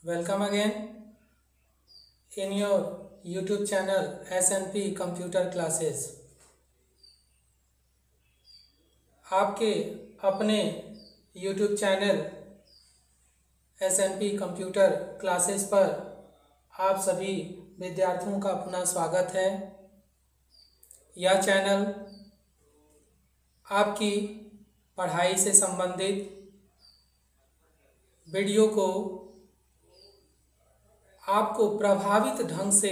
Welcome again in your YouTube channel SNP Computer Classes। आपके अपने YouTube channel SNP Computer Classes पर आप सभी विद्यार्थियों का पुनः स्वागत है। यह चैनल आपकी पढ़ाई से संबंधित वीडियो को आपको प्रभावित ढंग से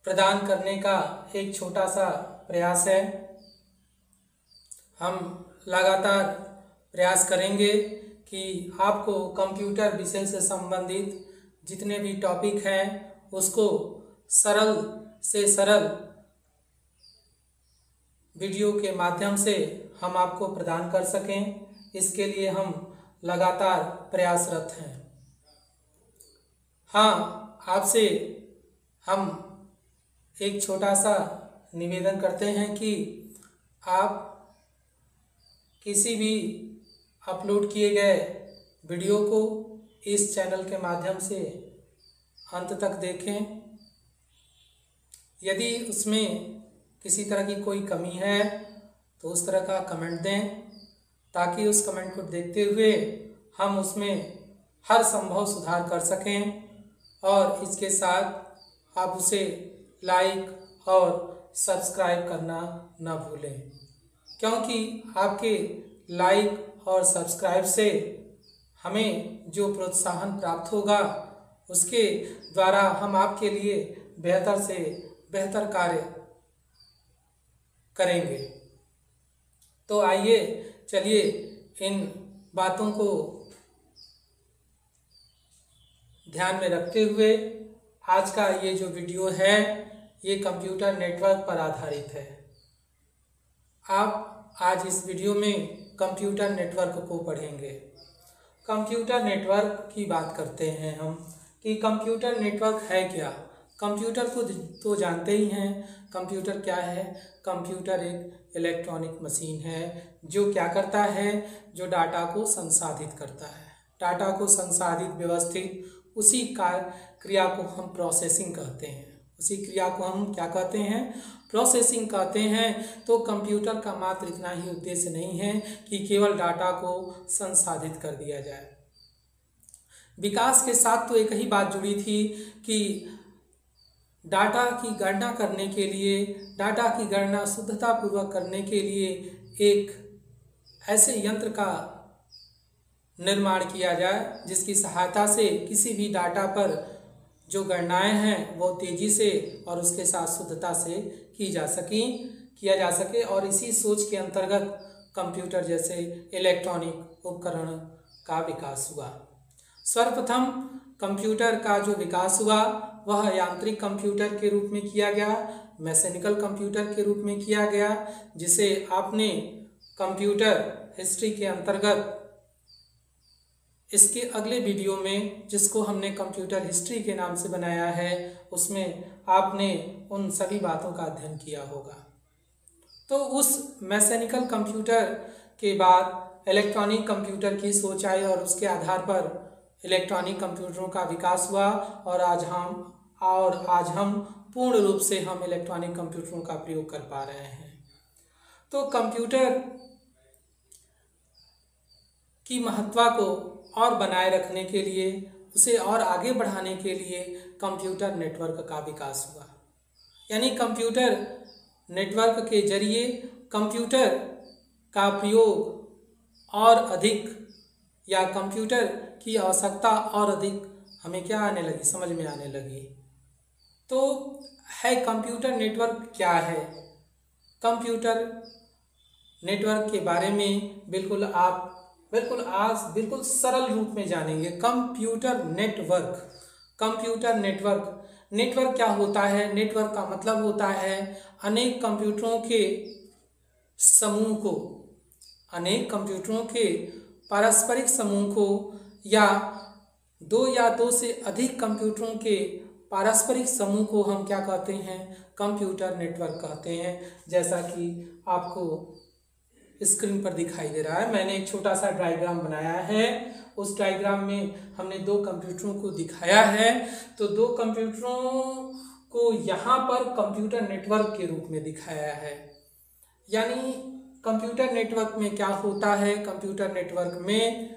प्रदान करने का एक छोटा सा प्रयास है। हम लगातार प्रयास करेंगे कि आपको कंप्यूटर विषय से संबंधित जितने भी टॉपिक हैं उसको सरल से सरल वीडियो के माध्यम से हम आपको प्रदान कर सकें, इसके लिए हम लगातार प्रयासरत हैं। हाँ, आपसे हम एक छोटा सा निवेदन करते हैं कि आप किसी भी अपलोड किए गए वीडियो को इस चैनल के माध्यम से अंत तक देखें। यदि उसमें किसी तरह की कोई कमी है तो उस तरह का कमेंट दें, ताकि उस कमेंट को देखते हुए हम उसमें हर संभव सुधार कर सकें। और इसके साथ आप उसे लाइक और सब्सक्राइब करना न भूलें, क्योंकि आपके लाइक और सब्सक्राइब से हमें जो प्रोत्साहन प्राप्त होगा उसके द्वारा हम आपके लिए बेहतर से बेहतर कार्य करेंगे। तो आइए चलिए इन बातों को ध्यान में रखते हुए आज का ये जो वीडियो है ये कंप्यूटर नेटवर्क पर आधारित है। आप आज इस वीडियो में कंप्यूटर नेटवर्क को पढ़ेंगे। कंप्यूटर नेटवर्क की बात करते हैं हम कि कंप्यूटर नेटवर्क है क्या। कंप्यूटर को तो जानते ही हैं। कंप्यूटर क्या है? कंप्यूटर एक इलेक्ट्रॉनिक मशीन है जो क्या करता है, जो डाटा को संसाधित करता है। डाटा को संसाधित व्यवस्थित उसी क्रिया को हम प्रोसेसिंग कहते हैं। उसी क्रिया को हम क्या कहते हैं? प्रोसेसिंग कहते हैं। तो कंप्यूटर का मात्र इतना ही उद्देश्य नहीं है कि केवल डाटा को संसाधित कर दिया जाए। विकास के साथ तो एक ही बात जुड़ी थी कि डाटा की गणना करने के लिए, डाटा की गणना शुद्धतापूर्वक करने के लिए एक ऐसे यंत्र का निर्माण किया जाए जिसकी सहायता से किसी भी डाटा पर जो गणनाएं हैं वो तेजी से और उसके साथ शुद्धता से किया जा सके। और इसी सोच के अंतर्गत कंप्यूटर जैसे इलेक्ट्रॉनिक उपकरण का विकास हुआ। सर्वप्रथम कंप्यूटर का जो विकास हुआ वह यांत्रिक कंप्यूटर के रूप में किया गया, मैकेनिकल कंप्यूटर के रूप में किया गया, जिसे आपने कंप्यूटर हिस्ट्री के अंतर्गत इसके अगले वीडियो में, जिसको हमने कंप्यूटर हिस्ट्री के नाम से बनाया है, उसमें आपने उन सभी बातों का अध्ययन किया होगा। तो उस मैकेनिकल कंप्यूटर के बाद इलेक्ट्रॉनिक कंप्यूटर की सोच आई और उसके आधार पर इलेक्ट्रॉनिक कंप्यूटरों का विकास हुआ। और आज हम पूर्ण रूप से हम इलेक्ट्रॉनिक कंप्यूटरों का प्रयोग कर पा रहे हैं। तो कंप्यूटर की महत्ता को और बनाए रखने के लिए, उसे और आगे बढ़ाने के लिए कंप्यूटर नेटवर्क का विकास हुआ। यानी कंप्यूटर नेटवर्क के जरिए कंप्यूटर का प्रयोग और अधिक, या कंप्यूटर की आवश्यकता और अधिक हमें क्या आने लगी, समझ में आने लगी। तो है कंप्यूटर नेटवर्क क्या है? कंप्यूटर नेटवर्क के बारे में बिल्कुल सरल रूप में जानेंगे। कंप्यूटर नेटवर्क क्या होता है? नेटवर्क का मतलब होता है अनेक कंप्यूटरों के समूह को, अनेक कंप्यूटरों के पारस्परिक समूह को, या दो से अधिक कंप्यूटरों के पारस्परिक समूह को हम क्या कहते हैं? कंप्यूटर नेटवर्क कहते हैं। जैसा कि आपको स्क्रीन पर दिखाई दे रहा है, मैंने एक छोटा सा डायग्राम बनाया है उस डायग्राम में हमने दो कंप्यूटरों को दिखाया है। तो दो कंप्यूटरों को यहाँ पर कंप्यूटर नेटवर्क के रूप में दिखाया है। यानी कंप्यूटर नेटवर्क में क्या होता है, कंप्यूटर नेटवर्क में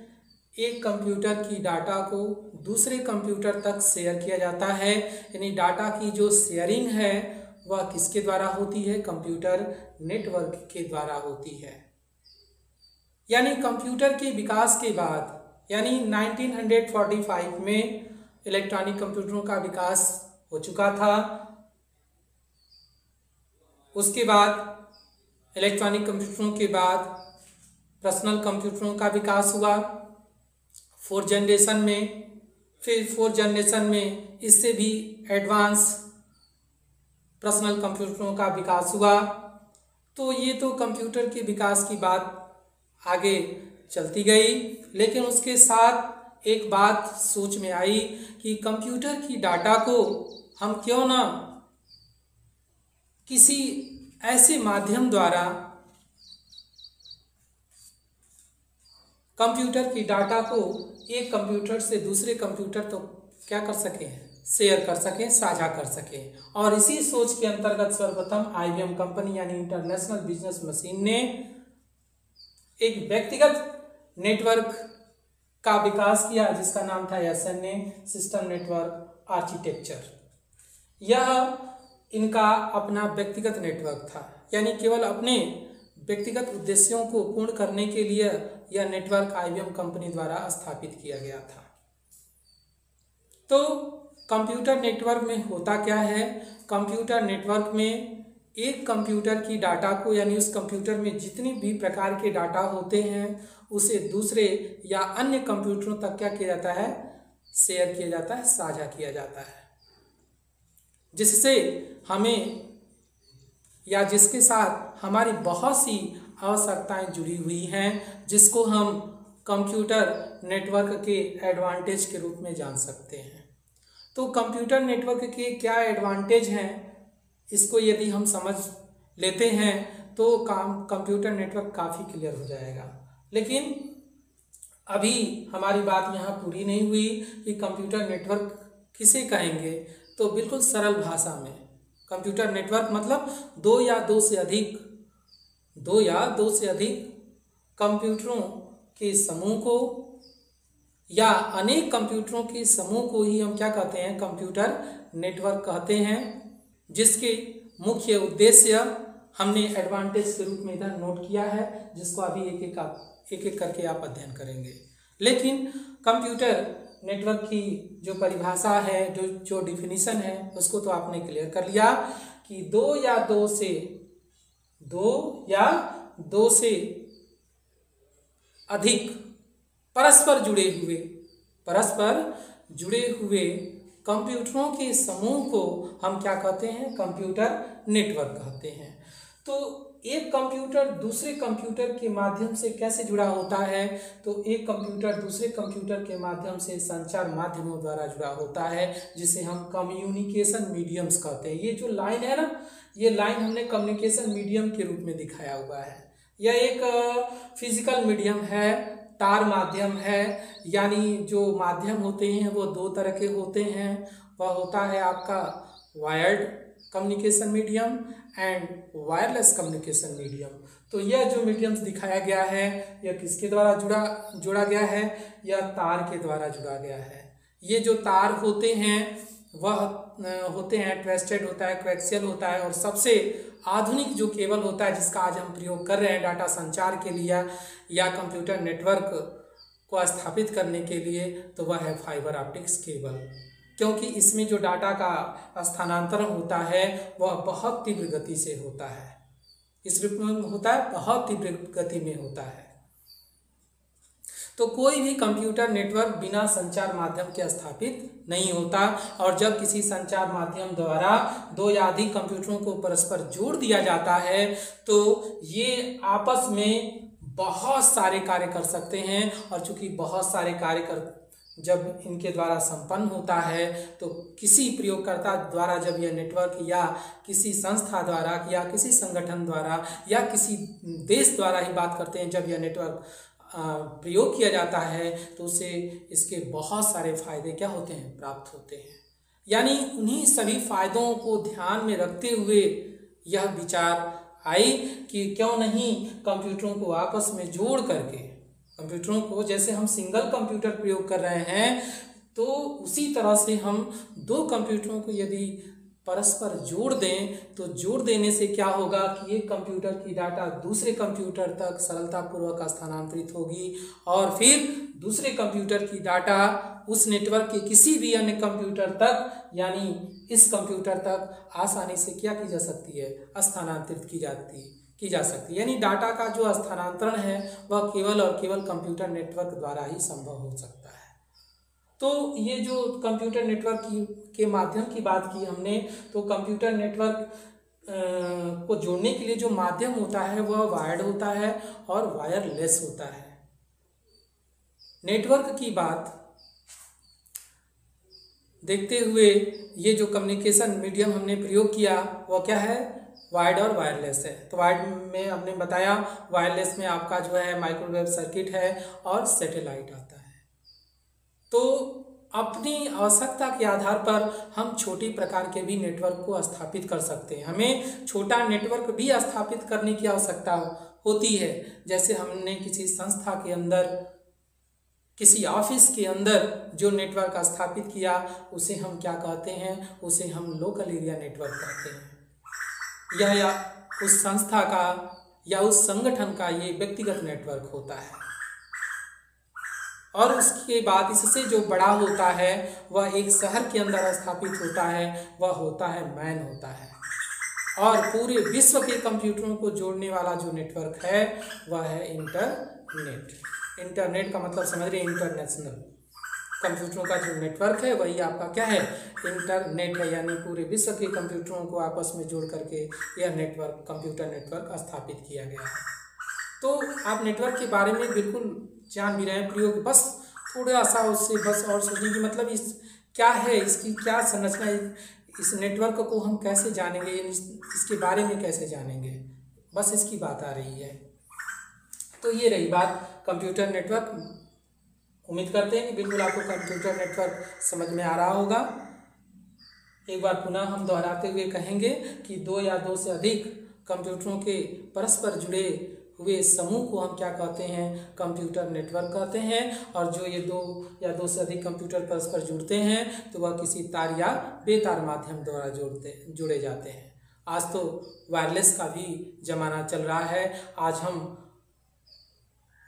एक कंप्यूटर की डाटा को दूसरे कंप्यूटर तक शेयर किया जाता है। यानी डाटा की जो शेयरिंग है वह किसके द्वारा होती है, कंप्यूटर नेटवर्क के द्वारा होती है। यानी कंप्यूटर के विकास के बाद, यानी 1945 में इलेक्ट्रॉनिक कंप्यूटरों का विकास हो चुका था। उसके बाद इलेक्ट्रॉनिक कंप्यूटरों के बाद पर्सनल कंप्यूटरों का विकास हुआ 4th जनरेशन में। फिर 4th जनरेशन में इससे भी एडवांस पर्सनल कंप्यूटरों का विकास हुआ। तो ये तो कंप्यूटर के विकास की बात आगे चलती गई, लेकिन उसके साथ एक बात सोच में आई कि कंप्यूटर की डाटा को हम क्यों ना किसी ऐसे माध्यम द्वारा कंप्यूटर की डाटा को एक कंप्यूटर से दूसरे कंप्यूटर तो क्या कर सकें, शेयर कर सकें, साझा कर सकें। और इसी सोच के अंतर्गत सर्वप्रथम IBM कंपनी यानी इंटरनेशनल बिजनेस मशीन ने एक व्यक्तिगत नेटवर्क का विकास किया जिसका नाम था SNA, सिस्टम नेटवर्क आर्किटेक्चर। यह इनका अपना व्यक्तिगत नेटवर्क था, यानी केवल अपने व्यक्तिगत उद्देश्यों को पूर्ण करने के लिए यह नेटवर्क IBM कंपनी द्वारा स्थापित किया गया था। तो कंप्यूटर नेटवर्क में होता क्या है, कंप्यूटर नेटवर्क में एक कंप्यूटर की डाटा को, यानी उस कंप्यूटर में जितने भी प्रकार के डाटा होते हैं उसे दूसरे या अन्य कंप्यूटरों तक क्या किया जाता है, शेयर किया जाता है, साझा किया जाता है, जिससे हमें या जिसके साथ हमारी बहुत सी आवश्यकताएं जुड़ी हुई हैं, जिसको हम कंप्यूटर नेटवर्क के एडवांटेज के रूप में जान सकते हैं। तो कंप्यूटर नेटवर्क के क्या एडवांटेज हैं, इसको यदि हम समझ लेते हैं तो कंप्यूटर नेटवर्क काफ़ी क्लियर हो जाएगा। लेकिन अभी हमारी बात यहाँ पूरी नहीं हुई कि कंप्यूटर नेटवर्क किसे कहेंगे। तो बिल्कुल सरल भाषा में कंप्यूटर नेटवर्क मतलब दो या दो से अधिक कंप्यूटरों के समूह को या अनेक कंप्यूटरों के समूह को ही हम क्या कहते हैं, कंप्यूटर नेटवर्क कहते हैं, जिसके मुख्य उद्देश्य हमने एडवांटेज के रूप में इधर नोट किया है, जिसको अभी एक एक करके आप अध्ययन करेंगे। लेकिन कंप्यूटर नेटवर्क की जो परिभाषा है, जो डिफिनीशन है, उसको तो आपने क्लियर कर लिया कि दो या दो से अधिक परस्पर जुड़े हुए कंप्यूटरों के समूह को हम क्या कहते हैं, कंप्यूटर नेटवर्क कहते हैं। तो एक कंप्यूटर दूसरे कंप्यूटर के माध्यम से कैसे जुड़ा होता है, तो एक कंप्यूटर दूसरे कंप्यूटर के माध्यम से संचार माध्यमों द्वारा जुड़ा होता है, जिसे हम कम्युनिकेशन मीडियम्स कहते हैं। ये जो लाइन है ना, ये लाइन हमने कम्युनिकेशन मीडियम के रूप में दिखाया हुआ है। यह एक फिजिकल मीडियम है, तार माध्यम है। यानी जो माध्यम होते हैं वो दो तरह के होते हैं। वह होता है आपका wired communication medium and wireless communication medium. तो यह जो मीडियम्स दिखाया गया है, यह किसके द्वारा जोड़ा गया है, यह तार के द्वारा जुड़ा गया है। ये जो तार होते हैं वह होते हैं ट्विस्टेड होता है, कोएक्सियल होता है, और सबसे आधुनिक जो केबल होता है जिसका आज हम प्रयोग कर रहे हैं डाटा संचार के लिए या कंप्यूटर नेटवर्क को स्थापित करने के लिए, तो वह है फाइबर ऑप्टिक्स केबल। क्योंकि इसमें जो डाटा का स्थानांतरण होता है वह बहुत तीव्र गति से होता है, इस रूप में होता है, बहुत तीव्र गति में होता है। तो कोई भी कंप्यूटर नेटवर्क बिना संचार माध्यम के स्थापित नहीं होता, और जब किसी संचार माध्यम द्वारा दो या अधिक कंप्यूटरों को परस्पर जोड़ दिया जाता है तो ये आपस में बहुत सारे कार्य कर सकते हैं। और चूंकि बहुत सारे कार्य जब इनके द्वारा संपन्न होता है, तो किसी प्रयोगकर्ता द्वारा जब यह नेटवर्क या किसी संस्था द्वारा या किसी संगठन द्वारा या किसी देश द्वारा ही बात करते हैं, जब यह नेटवर्क प्रयोग किया जाता है तो उसे इसके बहुत सारे फायदे क्या होते हैं, प्राप्त होते हैं। यानी उन्हीं सभी फायदों को ध्यान में रखते हुए यह विचार आई कि क्यों नहीं कंप्यूटरों को आपस में जोड़ करके, कंप्यूटरों को जैसे हम सिंगल कंप्यूटर प्रयोग कर रहे हैं तो उसी तरह से हम दो कंप्यूटरों को यदि परस्पर जोड़ दें तो जोड़ देने से क्या होगा कि एक कंप्यूटर की डाटा दूसरे कंप्यूटर तक सरलतापूर्वक स्थानांतरित होगी और फिर दूसरे कंप्यूटर की डाटा उस नेटवर्क के किसी भी अन्य कंप्यूटर तक यानी इस कंप्यूटर तक आसानी से क्या की जा सकती है, स्थानांतरित की जा सकती है। यानी डाटा का जो स्थानांतरण है वह केवल और केवल कंप्यूटर नेटवर्क द्वारा ही संभव हो सकता है। तो ये जो कंप्यूटर नेटवर्क के माध्यम की बात की हमने, तो कंप्यूटर नेटवर्क को जोड़ने के लिए जो माध्यम होता है वह वायर्ड होता है और वायरलेस होता है। नेटवर्क की बात देखते हुए ये जो कम्युनिकेशन मीडियम हमने प्रयोग किया वह क्या है, वायर्ड और वायरलेस है। तो वायर्ड में हमने बताया, वायरलेस में आपका जो है माइक्रोवेव सर्किट है और सैटेलाइट आता है। तो अपनी आवश्यकता के आधार पर हम छोटी प्रकार के भी नेटवर्क को स्थापित कर सकते हैं। हमें छोटा नेटवर्क भी स्थापित करने की आवश्यकता होती है। जैसे हमने किसी संस्था के अंदर, किसी ऑफिस के अंदर जो नेटवर्क स्थापित किया उसे हम क्या कहते हैं, उसे हम लोकल एरिया नेटवर्क कहते हैं। यह या उस संस्था का या उस संगठन का ये व्यक्तिगत नेटवर्क होता है। और उसके बाद इससे जो बड़ा होता है वह एक शहर के अंदर स्थापित होता है, वह होता है मैन होता है। और पूरे विश्व के कंप्यूटरों को जोड़ने वाला जो नेटवर्क है वह है इंटरनेट। इंटरनेट का मतलब समझ रहे, इंटरनेशनल। कंप्यूटरों का जो नेटवर्क है वही आपका क्या है, इंटरनेट है। यानी पूरे विश्व के कंप्यूटरों को आपस में जोड़ करके यह नेटवर्क, कंप्यूटर नेटवर्क स्थापित किया गया है। तो आप नेटवर्क के बारे में बिल्कुल जान भी रहे हैं, प्रयोग बस थोड़ा सा उससे बस और सोचने की मतलब इस क्या है, इसकी क्या संरचना है, इस नेटवर्क को हम कैसे जानेंगे, इसके बारे में कैसे जानेंगे, बस इसकी बात आ रही है। तो ये रही बात कंप्यूटर नेटवर्क। उम्मीद करते हैं कि बिल्कुल आपको कंप्यूटर नेटवर्क समझ में आ रहा होगा। एक बार पुनः हम दोहराते हुए कहेंगे कि दो या दो से अधिक कंप्यूटरों के परस्पर जुड़े हुए समूह को हम क्या कहते हैं, कंप्यूटर नेटवर्क कहते हैं। और जो ये दो या दो से अधिक कंप्यूटर परस्पर जुड़ते हैं तो वह किसी तार या बेतार माध्यम द्वारा जुड़े जाते हैं। आज तो वायरलेस का भी जमाना चल रहा है। आज हम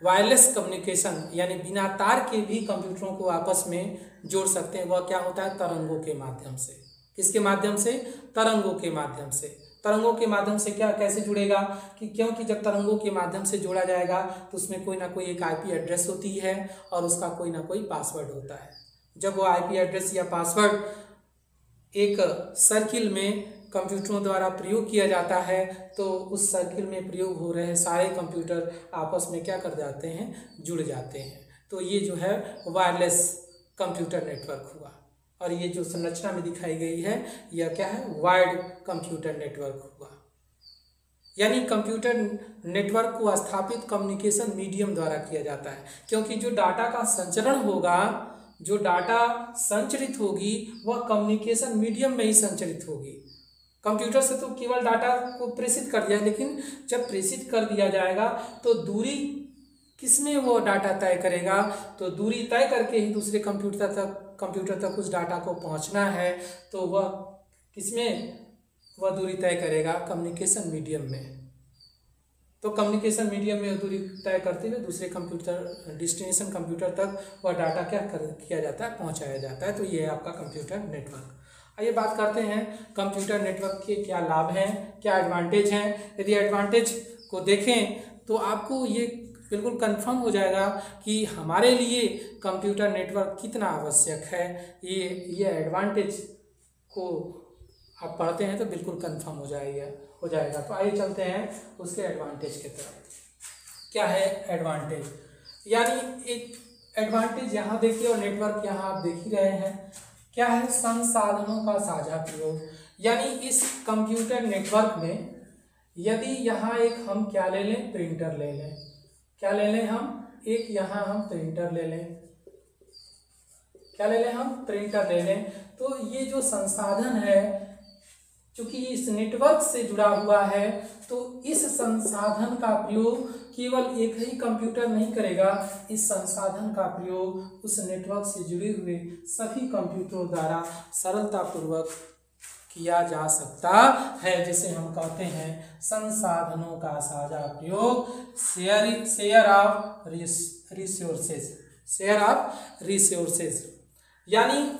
वायरलेस कम्युनिकेशन यानी बिना तार के भी कंप्यूटरों को आपस में जोड़ सकते हैं। वह क्या होता है, तरंगों के माध्यम से। किसके माध्यम से, तरंगों के माध्यम से। तरंगों के माध्यम से क्या कैसे जुड़ेगा कि क्योंकि जब तरंगों के माध्यम से जोड़ा जाएगा तो उसमें कोई ना कोई एक आईपी एड्रेस होती है और उसका कोई ना कोई पासवर्ड होता है। जब वो आईपी एड्रेस या पासवर्ड एक सर्किल में कंप्यूटरों द्वारा प्रयोग किया जाता है तो उस सर्किल में प्रयोग हो रहे सारे कंप्यूटर आपस में क्या कर जाते हैं, जुड़ जाते हैं। तो ये जो है वायरलेस कंप्यूटर नेटवर्क हुआ। और ये जो संरचना में दिखाई गई है यह क्या है, वायर्ड कंप्यूटर नेटवर्क हुआ। यानी कंप्यूटर नेटवर्क को स्थापित कम्युनिकेशन मीडियम द्वारा किया जाता है। क्योंकि जो डाटा का संचरण होगा, जो डाटा संचरित होगी वह कम्युनिकेशन मीडियम में ही संचरित होगी। कंप्यूटर से तो केवल डाटा को प्रेषित कर दिया, लेकिन जब प्रेषित कर दिया जाएगा तो दूरी किसमें वो डाटा तय करेगा, तो दूरी तय करके ही दूसरे कंप्यूटर तक उस डाटा को पहुंचना है। तो वह किसमें वह दूरी तय करेगा, कम्युनिकेशन मीडियम में। तो कम्युनिकेशन मीडियम में दूरी तय करते हुए दूसरे कंप्यूटर, डेस्टिनेशन कंप्यूटर तक वह डाटा क्या किया जाता है, पहुंचाया जाता है। तो ये है आपका कंप्यूटर नेटवर्क। आइए बात करते हैं कंप्यूटर नेटवर्क के क्या लाभ हैं, क्या एडवांटेज हैं। यदि एडवांटेज को देखें तो आपको ये बिल्कुल कंफर्म हो जाएगा कि हमारे लिए कंप्यूटर नेटवर्क कितना आवश्यक है। ये एडवांटेज को आप पढ़ते हैं तो बिल्कुल कंफर्म हो जाएगा। तो आइए चलते हैं उसके एडवांटेज की तरफ। क्या है एडवांटेज, यानी एक एडवांटेज यहाँ देखिए और नेटवर्क यहाँ आप देख ही रहे हैं। क्या है, संसाधनों का साझा प्रयोग। यानी इस कंप्यूटर नेटवर्क में यदि यहाँ एक हम क्या ले लें, प्रिंटर ले लें। क्या ले लें हम, एक यहाँ हम प्रिंटर ले लें, क्या ले लें हम, प्रिंटर ले लें। तो ये जो संसाधन है चूंकि इस नेटवर्क से जुड़ा हुआ है तो इस संसाधन का प्रयोग केवल एक ही कंप्यूटर नहीं करेगा, इस संसाधन का प्रयोग उस नेटवर्क से जुड़े हुए सभी कंप्यूटरों द्वारा सरलतापूर्वक किया जा सकता है, जिसे हम कहते हैं संसाधनों का साझा प्रयोग, share of resources, share of resources. यानी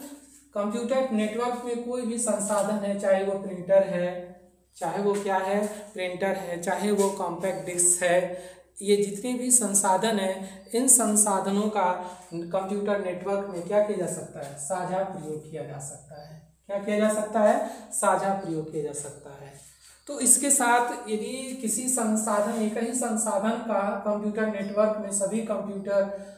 कंप्यूटर नेटवर्क में कोई भी संसाधन है, चाहे वो प्रिंटर है, चाहे वो क्या है, प्रिंटर है, चाहे वो कॉम्पैक्ट डिस्क है, ये जितने भी संसाधन हैं, इन संसाधनों का कंप्यूटर नेटवर्क में क्या किया जा सकता है, साझा प्रयोग किया जा सकता है। क्या किया जा सकता है, साझा प्रयोग किया जा सकता है। तो इसके साथ यदि किसी संसाधन, एक ही संसाधन का कंप्यूटर नेटवर्क में सभी कंप्यूटर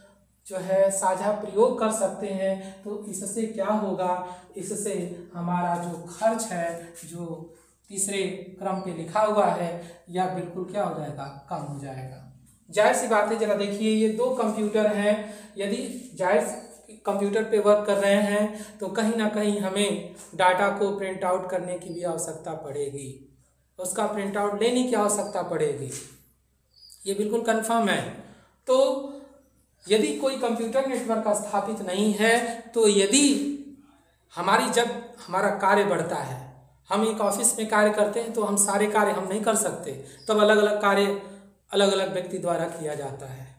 जो है साझा प्रयोग कर सकते हैं, तो इससे क्या होगा, इससे हमारा जो खर्च है, जो तीसरे क्रम पे लिखा हुआ है, यह बिल्कुल क्या हो जाएगा, कम हो जाएगा। जाहिर सी बात है, जरा देखिए ये दो कंप्यूटर हैं, यदि जाहिर कंप्यूटर पे वर्क कर रहे हैं तो कहीं ना कहीं हमें डाटा को प्रिंट आउट करने की भी आवश्यकता पड़ेगी, उसका प्रिंट आउट लेने की आवश्यकता पड़ेगी, ये बिल्कुल कंफर्म है। तो यदि कोई कंप्यूटर नेटवर्क स्थापित नहीं है, तो यदि जब हमारा कार्य बढ़ता है, हम एक ऑफिस में कार्य करते हैं तो हम सारे कार्य हम नहीं कर सकते, तब अलग अलग कार्य अलग अलग व्यक्ति द्वारा किया जाता है,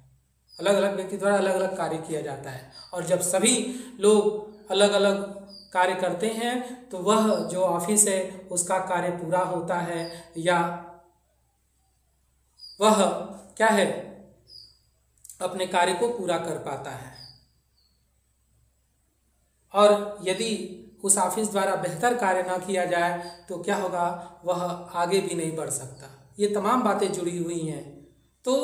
अलग अलग व्यक्ति द्वारा अलग अलग कार्य किया जाता है। और जब सभी लोग अलग अलग कार्य करते हैं तो वह जो ऑफिस है उसका कार्य पूरा होता है, या वह क्या है, अपने कार्य को पूरा कर पाता है। और यदि उस ऑफिस द्वारा बेहतर कार्य ना किया जाए तो क्या होगा, वह आगे भी नहीं बढ़ सकता। ये तमाम बातें जुड़ी हुई हैं। तो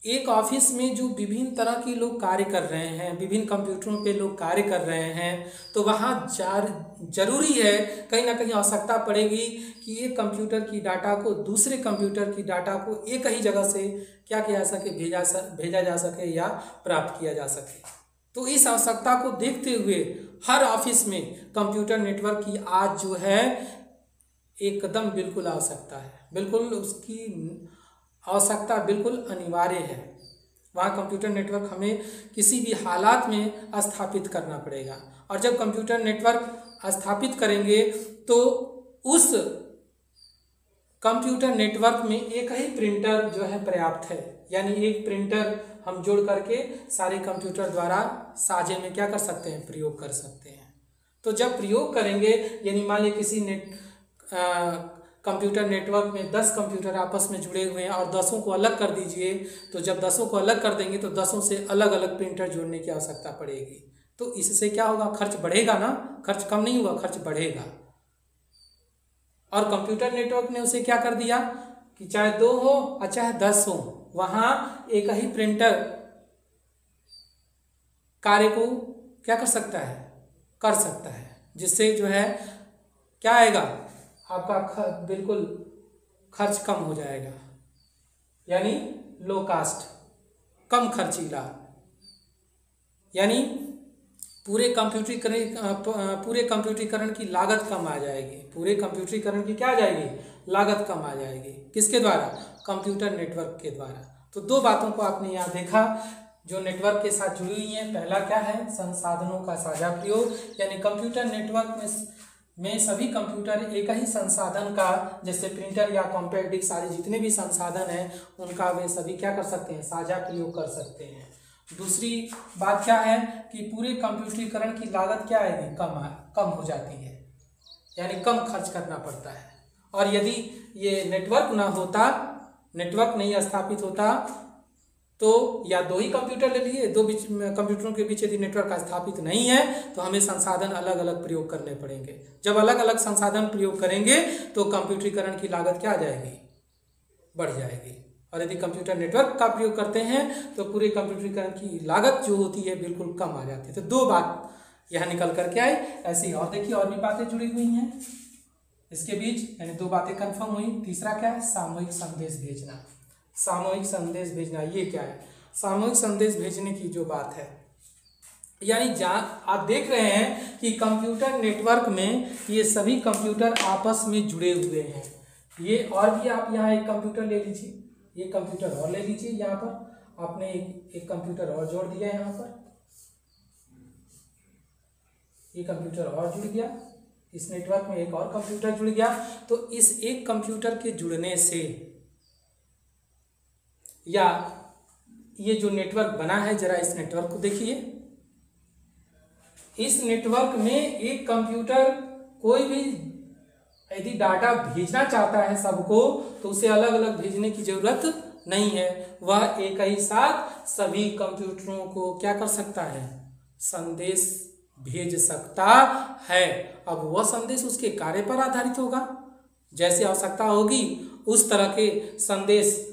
एक ऑफिस में जो विभिन्न तरह के लोग कार्य कर रहे हैं, विभिन्न कंप्यूटरों पे लोग कार्य कर रहे हैं, तो वहाँ जरूरी है, कहीं ना कहीं आवश्यकता पड़ेगी कि एक कंप्यूटर की डाटा को दूसरे कंप्यूटर की डाटा को एक ही जगह से क्या किया जा सके, भेजा जा सके या प्राप्त किया जा सके। तो इस आवश्यकता को देखते हुए हर ऑफिस में कंप्यूटर नेटवर्क की आज जो है एकदम बिल्कुल आवश्यकता है, बिल्कुल उसकी आवश्यकता बिल्कुल अनिवार्य है। वहाँ कंप्यूटर नेटवर्क हमें किसी भी हालात में स्थापित करना पड़ेगा। और जब कंप्यूटर नेटवर्क स्थापित करेंगे तो उस कंप्यूटर नेटवर्क में एक ही प्रिंटर जो है पर्याप्त है, यानी एक प्रिंटर हम जोड़ करके सारे कंप्यूटर द्वारा साझे में क्या कर सकते हैं, प्रयोग कर सकते हैं। तो जब प्रयोग करेंगे, यानी मान लीजिए किसी कंप्यूटर नेटवर्क में 10 कंप्यूटर आपस में जुड़े हुए हैं और 10 को अलग कर दीजिए, तो जब 10 को अलग कर देंगे तो 10 से अलग अलग प्रिंटर जोड़ने की आवश्यकता पड़ेगी। तो इससे क्या होगा, खर्च बढ़ेगा ना, खर्च कम नहीं होगा, खर्च बढ़ेगा। और कंप्यूटर नेटवर्क ने उसे क्या कर दिया कि चाहे 2 हो और चाहे 10 हो, वहाँ एक ही प्रिंटर कार्य को क्या कर सकता है, जिससे जो है क्या आएगा, आपका बिल्कुल खर्च कम हो जाएगा, यानी लो कास्ट, कम खर्चीला, यानी पूरे कंप्यूटरीकरण की लागत कम आ जाएगी। पूरे कंप्यूटरीकरण की क्या आ जाएगी, लागत कम आ जाएगी। किसके द्वारा, कंप्यूटर नेटवर्क के द्वारा। तो 2 बातों को आपने यहाँ देखा जो नेटवर्क के साथ जुड़ी हुई हैं। पहला क्या है, संसाधनों का साझा प्रयोग, यानी कंप्यूटर नेटवर्क में सभी कंप्यूटर एक ही संसाधन का, जैसे प्रिंटर या कॉम्पैक्ट डिस्क आदि जितने भी संसाधन हैं उनका वे सभी क्या कर सकते हैं, साझा प्रयोग कर सकते हैं। दूसरी बात क्या है कि पूरे कंप्यूटरीकरण की लागत क्या आएगी, कम हो जाती है, यानी कम खर्च करना पड़ता है। और यदि ये नेटवर्क ना होता, नेटवर्क नहीं स्थापित होता, तो या 2 ही कंप्यूटर ले लिए, 2 कंप्यूटरों के बीच यदि नेटवर्क स्थापित नहीं है तो हमें संसाधन अलग अलग प्रयोग करने पड़ेंगे। जब अलग अलग संसाधन प्रयोग करेंगे तो कंप्यूटरीकरण की लागत क्या आ जाएगी, बढ़ जाएगी। और यदि कंप्यूटर नेटवर्क का प्रयोग करते हैं तो पूरे कंप्यूटरीकरण की लागत जो होती है बिल्कुल कम आ जाती है। तो 2 बात यहाँ निकल करके आई। ऐसी और देखिए और भी बातें जुड़ी हुई हैं इसके बीच, यानी 2 बातें कंफर्म हुई। तीसरा क्या है, सामूहिक संदेश भेजना। सामूहिक संदेश भेजना ये क्या है, सामूहिक संदेश भेजने की जो बात है, यानी जहाँ आप देख रहे हैं कि कंप्यूटर नेटवर्क में ये सभी कंप्यूटर आपस में जुड़े हुए हैं। ये और भी आप यहाँ एक कंप्यूटर ले लीजिए, ये कंप्यूटर और ले लीजिए, यहाँ पर आपने एक कंप्यूटर और जोड़ दिया, यहाँ पर ये कंप्यूटर और जुड़ गया, इस नेटवर्क में एक और कंप्यूटर जुड़ गया। तो इस एक कंप्यूटर के जुड़ने से या ये जो नेटवर्क बना है, जरा इस नेटवर्क को देखिए, इस नेटवर्क में एक कंप्यूटर कोई भी यदि डाटा भेजना चाहता है सबको, तो उसे अलग अलग भेजने की जरूरत नहीं है। वह एक ही साथ सभी कंप्यूटरों को क्या कर सकता है, संदेश भेज सकता है। अब वह संदेश उसके कार्य पर आधारित होगा, जैसे आवश्यकता होगी उस तरह के संदेश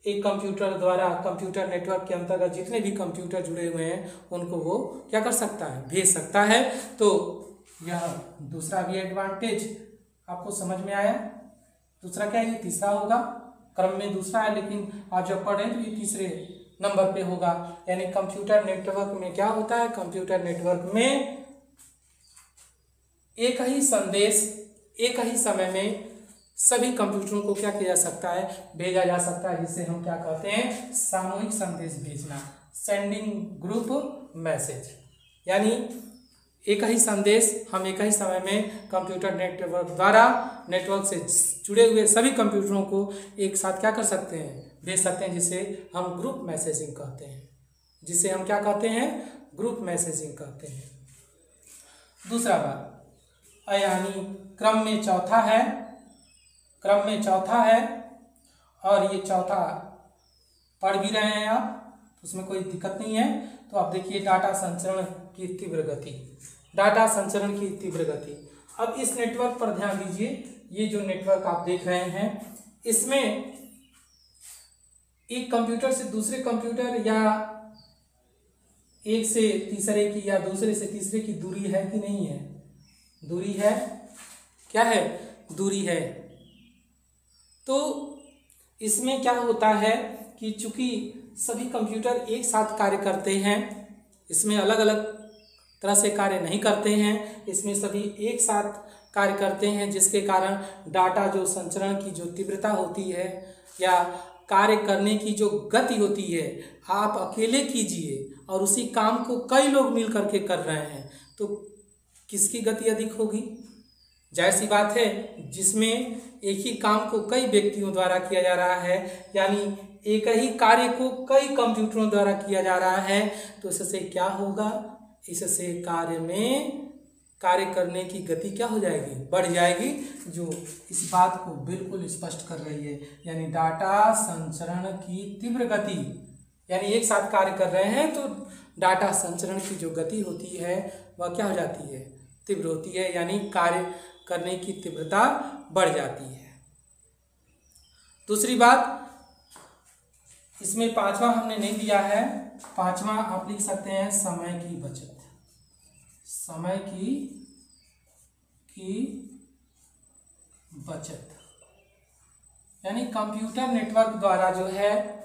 एक कंप्यूटर द्वारा, कंप्यूटर नेटवर्क के अंतर्गत जितने भी कंप्यूटर जुड़े हुए हैं उनको वो क्या कर सकता है, भेज सकता है। तो यह दूसरा भी एडवांटेज आपको समझ में आया। दूसरा क्या है, ये तीसरा होगा, क्रम में दूसरा है, लेकिन आप जब पढ़ें तो ये तीसरे नंबर पे होगा। यानी कंप्यूटर नेटवर्क में क्या होता है, कंप्यूटर नेटवर्क में एक ही संदेश एक ही समय में सभी कंप्यूटरों को क्या किया जा सकता है, भेजा जा सकता है, जिसे हम क्या कहते हैं, सामूहिक संदेश भेजना, सेंडिंग ग्रुप मैसेज। यानी एक ही संदेश हम एक ही समय में कंप्यूटर नेटवर्क द्वारा, नेटवर्क से जुड़े हुए सभी कंप्यूटरों को एक साथ क्या कर सकते हैं, भेज सकते हैं, जिसे हम ग्रुप मैसेजिंग कहते हैं, जिसे हम क्या कहते हैं, ग्रुप मैसेजिंग कहते हैं। दूसरा बात, यानी क्रम में चौथा है, क्रम में चौथा है, और ये चौथा पढ़ भी रहे हैं आप, उसमें कोई दिक्कत नहीं है। तो आप देखिए, डाटा संचरण की तीव्र गति, डाटा संचरण की तीव्र गति। अब इस नेटवर्क पर ध्यान दीजिए, ये जो नेटवर्क आप देख रहे हैं, इसमें एक कंप्यूटर से दूसरे कंप्यूटर या एक से तीसरे की या दूसरे से तीसरे की दूरी है कि नहीं है, दूरी है, क्या है, दूरी है। तो इसमें क्या होता है कि चूंकि सभी कंप्यूटर एक साथ कार्य करते हैं, इसमें अलग अलग तरह से कार्य नहीं करते हैं, इसमें सभी एक साथ कार्य करते हैं, जिसके कारण डाटा जो संचरण की जो तीव्रता होती है या कार्य करने की जो गति होती है, आप अकेले कीजिए और उसी काम को कई लोग मिल करके कर रहे हैं, तो किसकी गति अधिक होगी? जाहिर सी बात है, जिसमें एक ही काम को कई व्यक्तियों द्वारा किया जा रहा है, यानी एक ही कार्य को कई कंप्यूटरों द्वारा किया जा रहा है, तो इससे क्या होगा, इससे कार्य करने की गति क्या हो जाएगी, बढ़ जाएगी, जो इस बात को बिल्कुल स्पष्ट कर रही है। यानी डाटा संचरण की तीव्र गति, यानी एक साथ कार्य कर रहे हैं तो डाटा संचरण की जो गति होती है वह क्या हो जाती है, तीव्र होती है, यानी कार्य करने की तीव्रता बढ़ जाती है। दूसरी बात, इसमें पांचवा हमने नहीं दिया है, पांचवा आप लिख सकते हैं समय की बचत, समय की बचत। यानी कंप्यूटर नेटवर्क द्वारा जो है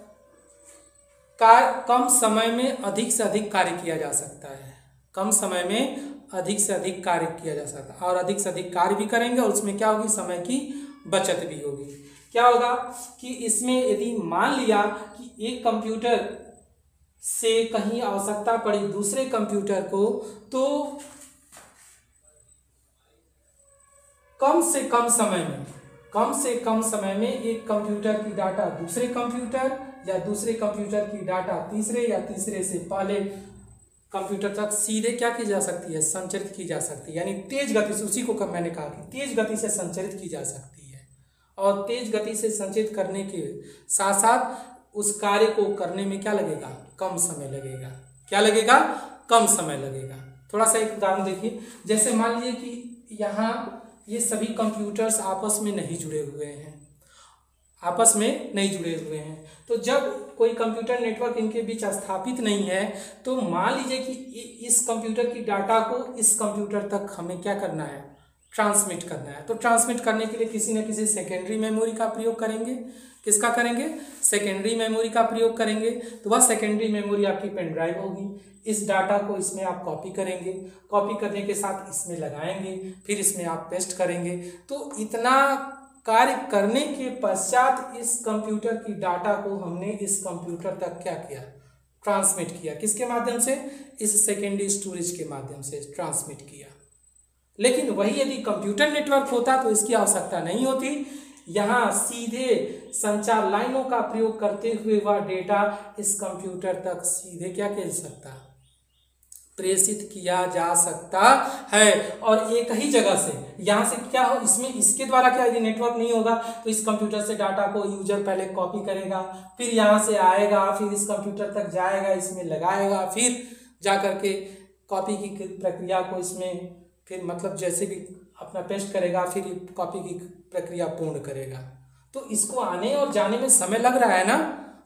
कम समय में अधिक से अधिक कार्य किया जा सकता है, कम समय में अधिक से अधिक कार्य किया जा सकता है, और अधिक से अधिक कार्य भी करेंगे और उसमें क्या होगी, समय की बचत भी होगी। क्या होगा कि इसमें यदि मान लिया कि एक कंप्यूटर से कहीं आवश्यकता पड़ी दूसरे कंप्यूटर को, तो कम से कम समय में एक कंप्यूटर की डाटा दूसरे कंप्यूटर या दूसरे कंप्यूटर की डाटा तीसरे या तीसरे से पहले कंप्यूटर तक सीधे क्या की जा सकती है, संचरित की जा सकती है। यानी तेज गति से, उसी को मैंने कहा कि तेज गति से संचरित की जा सकती है, और तेज गति से संचरित करने के साथ साथ उस कार्य को करने में क्या लगेगा, कम समय लगेगा। क्या लगेगा, कम समय लगेगा। थोड़ा सा एक उदाहरण देखिए, जैसे मान लीजिए कि यहाँ ये सभी कंप्यूटर्स आपस में नहीं जुड़े हुए हैं, आपस में नहीं जुड़े हुए हैं, तो जब कोई कंप्यूटर नेटवर्क इनके बीच स्थापित नहीं है, तो मान लीजिए कि इस कंप्यूटर की डाटा को इस कंप्यूटर तक हमें क्या करना है, ट्रांसमिट करना है। तो ट्रांसमिट करने के लिए किसी न किसी सेकेंडरी मेमोरी का प्रयोग करेंगे। किसका करेंगे? सेकेंडरी मेमोरी का प्रयोग करेंगे। तो वह सेकेंडरी मेमोरी आपकी पेन ड्राइव होगी। इस डाटा को इसमें आप कॉपी करेंगे, कॉपी करने के साथ इसमें लगाएंगे, फिर इसमें आप पेस्ट करेंगे। तो इतना कार्य करने के पश्चात इस कंप्यूटर की डाटा को हमने इस कंप्यूटर तक क्या किया? ट्रांसमिट किया। किसके माध्यम से? इस सेकेंडरी स्टोरेज के माध्यम से ट्रांसमिट किया। लेकिन वही यदि कंप्यूटर नेटवर्क होता तो इसकी आवश्यकता नहीं होती। यहाँ सीधे संचार लाइनों का प्रयोग करते हुए वह डेटा इस कंप्यूटर तक सीधे क्या किया जा सकता? प्रेषित किया जा सकता है। और एक ही जगह से, यहाँ से क्या हो, इसमें इसके द्वारा क्या, यदि नेटवर्क नहीं होगा तो इस कंप्यूटर से डाटा को यूजर पहले कॉपी करेगा, फिर यहाँ से आएगा, फिर इस कंप्यूटर तक जाएगा, इसमें लगाएगा, फिर जा करके कॉपी की प्रक्रिया को इसमें फिर मतलब जैसे कि अपना पेस्ट करेगा, फिर कॉपी की प्रक्रिया पूर्ण करेगा। तो इसको आने और जाने में समय लग रहा है ना,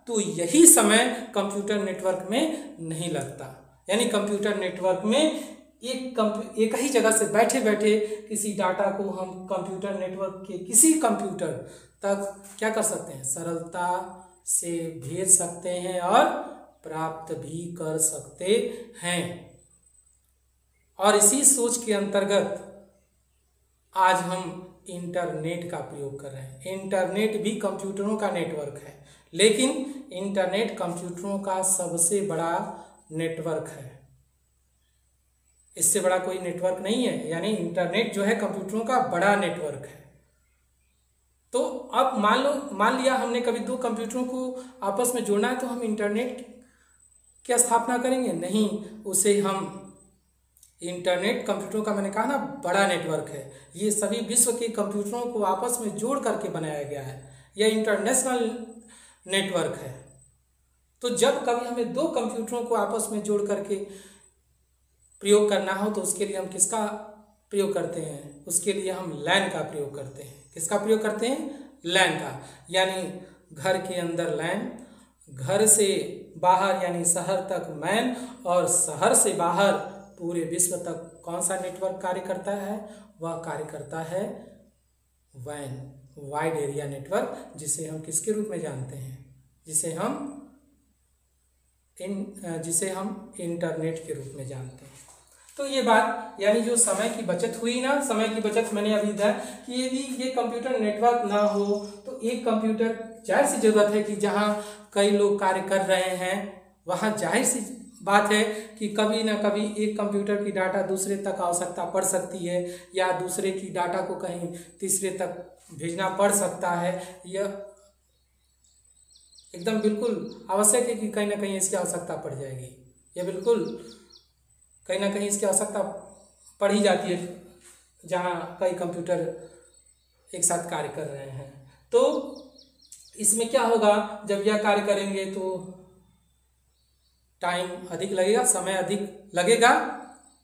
तो यही समय कंप्यूटर नेटवर्क में नहीं लगता। यानी कंप्यूटर नेटवर्क में एक ही जगह से बैठे बैठे किसी डाटा को हम कंप्यूटर नेटवर्क के किसी कंप्यूटर तक क्या कर सकते हैं? सरलता से भेज सकते हैं और प्राप्त भी कर सकते हैं। और इसी सोच के अंतर्गत आज हम इंटरनेट का प्रयोग कर रहे हैं। इंटरनेट भी कंप्यूटरों का नेटवर्क है, लेकिन इंटरनेट कंप्यूटरों का सबसे बड़ा नेटवर्क है। इससे बड़ा कोई नेटवर्क नहीं है। यानी इंटरनेट जो है कंप्यूटरों का बड़ा नेटवर्क है। तो अब मान लिया हमने कभी दो कंप्यूटरों को आपस में जोड़ना है, तो हम इंटरनेट की स्थापना करेंगे? नहीं, उसे हम इंटरनेट कंप्यूटरों का, मैंने कहा ना, बड़ा नेटवर्क है। ये सभी विश्व के कंप्यूटरों को आपस में जोड़ करके बनाया गया है। यह इंटरनेशनल नेटवर्क है। तो जब कभी हमें दो कंप्यूटरों को आपस में जोड़ करके प्रयोग करना हो तो उसके लिए हम किसका प्रयोग करते हैं? उसके लिए हम लैन का प्रयोग करते हैं। किसका प्रयोग करते हैं? लैन का। यानी घर के अंदर लैन, घर से बाहर यानी शहर तक मैन, और शहर से बाहर पूरे विश्व तक कौन सा नेटवर्क कार्य करता है? वह कार्य करता है वैन, वाइड एरिया नेटवर्क, जिसे हम किसके रूप में जानते हैं? जिसे हम इंटरनेट के रूप में जानते हैं। तो ये बात, यानी जो समय की बचत हुई ना, समय की बचत मैंने अभी दिया कि यदि ये कंप्यूटर नेटवर्क ना हो तो एक कंप्यूटर, जाहिर सी जरूरत है कि जहाँ कई लोग कार्य कर रहे हैं वहाँ जाहिर सी बात है कि कभी ना कभी एक कंप्यूटर की डाटा दूसरे तक आवश्यकता पड़ सकती है, या दूसरे की डाटा को कहीं तीसरे तक भेजना पड़ सकता है। यह एकदम बिल्कुल आवश्यक है कि कहीं ना कहीं इसकी आवश्यकता पड़ जाएगी। यह बिल्कुल कहीं ना कहीं इसकी आवश्यकता पड़ ही जाती है जहाँ कई कंप्यूटर एक साथ कार्य कर रहे हैं। तो इसमें क्या होगा, जब यह कार्य करेंगे तो टाइम अधिक लगेगा, समय अधिक लगेगा,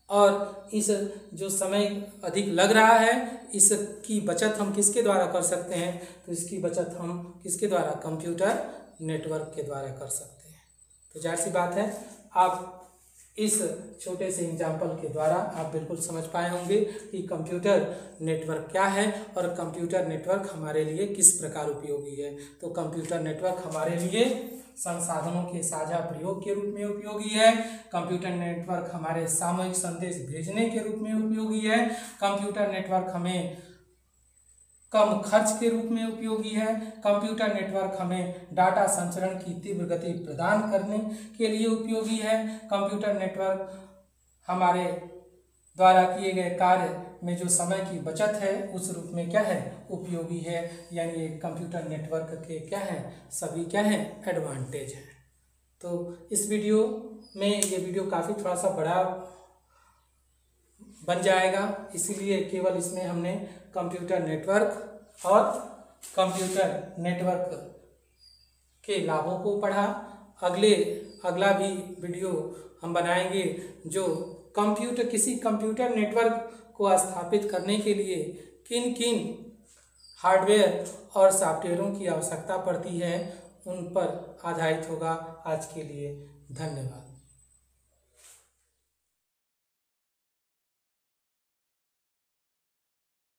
और इस जो समय अधिक लग रहा है इसकी बचत हम किसके द्वारा कर सकते हैं? तो इसकी बचत हम किसके द्वारा? कंप्यूटर नेटवर्क के द्वारा कर सकते हैं। तो जाहिर सी बात है, आप इस छोटे से एग्जाम्पल के द्वारा आप बिल्कुल समझ पाए होंगे कि कंप्यूटर नेटवर्क क्या है और कंप्यूटर नेटवर्क हमारे लिए किस प्रकार उपयोगी है। तो कंप्यूटर नेटवर्क हमारे लिए संसाधनों के साझा प्रयोग के रूप में उपयोगी है। कंप्यूटर नेटवर्क हमारे सामूहिक संदेश भेजने के रूप में उपयोगी है। कंप्यूटर नेटवर्क हमें कम खर्च के रूप में उपयोगी है। कंप्यूटर नेटवर्क हमें डाटा संचरण की तीव्र गति प्रदान करने के लिए उपयोगी है। कंप्यूटर नेटवर्क हमारे द्वारा किए गए कार्य में जो समय की बचत है उस रूप में क्या है? उपयोगी है। यानी ये कंप्यूटर नेटवर्क के क्या हैं? सभी क्या हैं? एडवांटेज हैं। तो इस वीडियो में ये वीडियो काफ़ी थोड़ा सा बड़ा बन जाएगा, इसीलिए केवल इसमें हमने कंप्यूटर नेटवर्क और कंप्यूटर नेटवर्क के लाभों को पढ़ा। अगला भी वीडियो हम बनाएंगे जो किसी कंप्यूटर नेटवर्क को स्थापित करने के लिए किन किन हार्डवेयर और सॉफ्टवेयरों की आवश्यकता पड़ती है उन पर आधारित होगा। आज के लिए धन्यवाद।